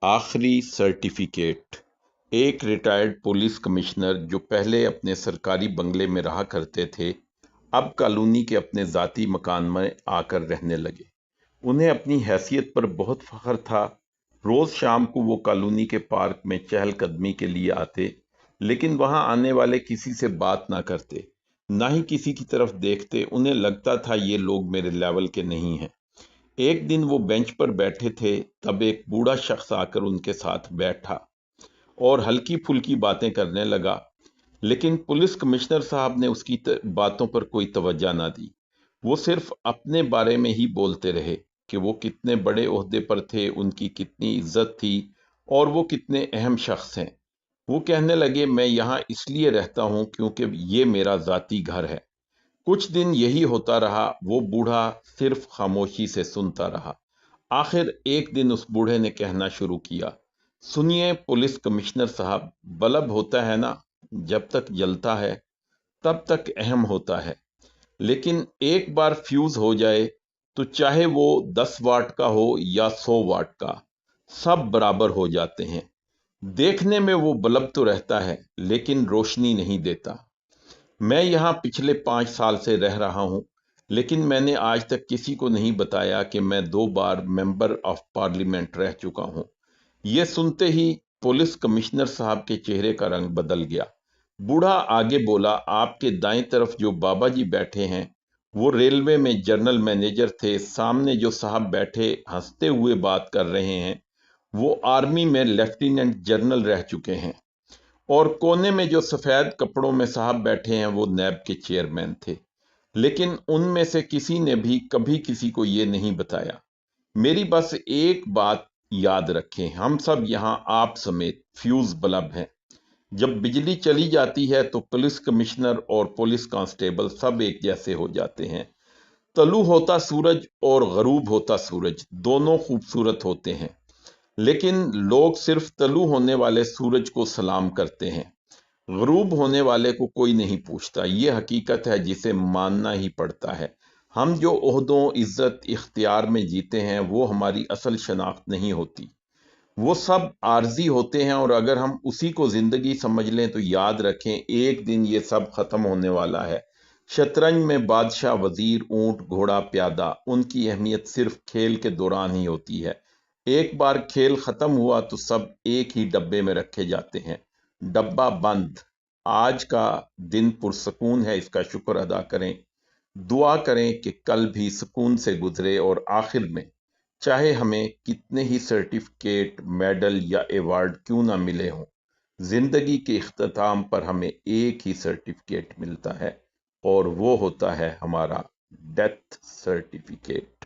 आखिरी सर्टिफिकेट। एक retired police commissioner जो पहले अपने सरकारी बंगले में रहा करते थे, अब कॉलोनी के अपने ज़ाती मकान में आकर रहने लगे। उन्हें अपनी हैसियत पर बहुत फख्र था। रोज़ शाम को वो कॉलोनी के पार्क में चहलकदमी के लिए आते, लेकिन वहां आने वाले किसी से बात ना करते, ना ही किसी की तरफ देखते। उन्हें लगता था ये लोग मेरे लेवल के नहीं हैं। एक दिन वो बेंच पर बैठे थे, तब एक बूढ़ा शख्स आकर उनके साथ बैठा और हल्की फुल्की बातें करने लगा। लेकिन पुलिस कमिश्नर साहब ने उसकी बातों पर कोई तवज्जो ना दी। वो सिर्फ अपने बारे में ही बोलते रहे कि वो कितने बड़े ओहदे पर थे, उनकी कितनी इज्जत थी और वो कितने अहम शख्स हैं। वो कहने लगे, मैं यहाँ इसलिए रहता हूँ क्योंकि ये मेरा ज़ाती घर है। कुछ दिन यही होता रहा। वो बूढ़ा सिर्फ खामोशी से सुनता रहा। आखिर एक दिन उस बूढ़े ने कहना शुरू किया, सुनिए पुलिस कमिश्नर साहब, बल्ब होता है ना, जब तक जलता है तब तक अहम होता है, लेकिन एक बार फ्यूज हो जाए तो चाहे वो 10 वाट का हो या 100 वाट का, सब बराबर हो जाते हैं। देखने में वो बल्ब तो रहता है लेकिन रोशनी नहीं देता। मैं यहाँ पिछले 5 साल से रह रहा हूँ, लेकिन मैंने आज तक किसी को नहीं बताया कि मैं 2 बार मेंबर ऑफ पार्लियामेंट रह चुका हूँ। ये सुनते ही पुलिस कमिश्नर साहब के चेहरे का रंग बदल गया। बूढ़ा आगे बोला, आपके दाएं तरफ जो बाबा जी बैठे हैं, वो रेलवे में जनरल मैनेजर थे। सामने जो साहब बैठे हंसते हुए बात कर रहे हैं, वो आर्मी में लेफ्टिनेंट जनरल रह चुके हैं। और कोने में जो सफेद कपड़ों में साहब बैठे हैं, वो नैब के चेयरमैन थे। लेकिन उनमें से किसी ने भी कभी किसी को ये नहीं बताया। मेरी बस एक बात याद रखें, हम सब यहाँ आप समेत फ्यूज बल्ब हैं। जब बिजली चली जाती है तो पुलिस कमिश्नर और पुलिस कांस्टेबल सब एक जैसे हो जाते हैं। तलू होता सूरज और गरूब होता सूरज दोनों खूबसूरत होते हैं, लेकिन लोग सिर्फ तलू होने वाले सूरज को सलाम करते हैं। गरूब होने वाले को कोई नहीं पूछता। ये हकीकत है जिसे मानना ही पड़ता है। हम जो ओहदों, इज्जत, इख्तियार में जीते हैं, वो हमारी असल शनाख्त नहीं होती। वो सब आर्जी होते हैं, और अगर हम उसी को जिंदगी समझ लें तो याद रखें, एक दिन ये सब खत्म होने वाला है। शतरंज में बादशाह, वजीर, ऊंट, घोड़ा, प्यादा, उनकी अहमियत सिर्फ खेल के दौरान ही होती है। एक बार खेल खत्म हुआ तो सब एक ही डब्बे में रखे जाते हैं। डब्बा बंद। आज का दिन पुरसकून है, इसका शुक्र अदा करें। दुआ करें कि कल भी सुकून से गुजरे, और आखिर में चाहे हमें कितने ही सर्टिफिकेट, मेडल या अवार्ड क्यों ना मिले हों, जिंदगी के इख्तिताम पर हमें एक ही सर्टिफिकेट मिलता है, और वो होता है हमारा डेथ सर्टिफिकेट।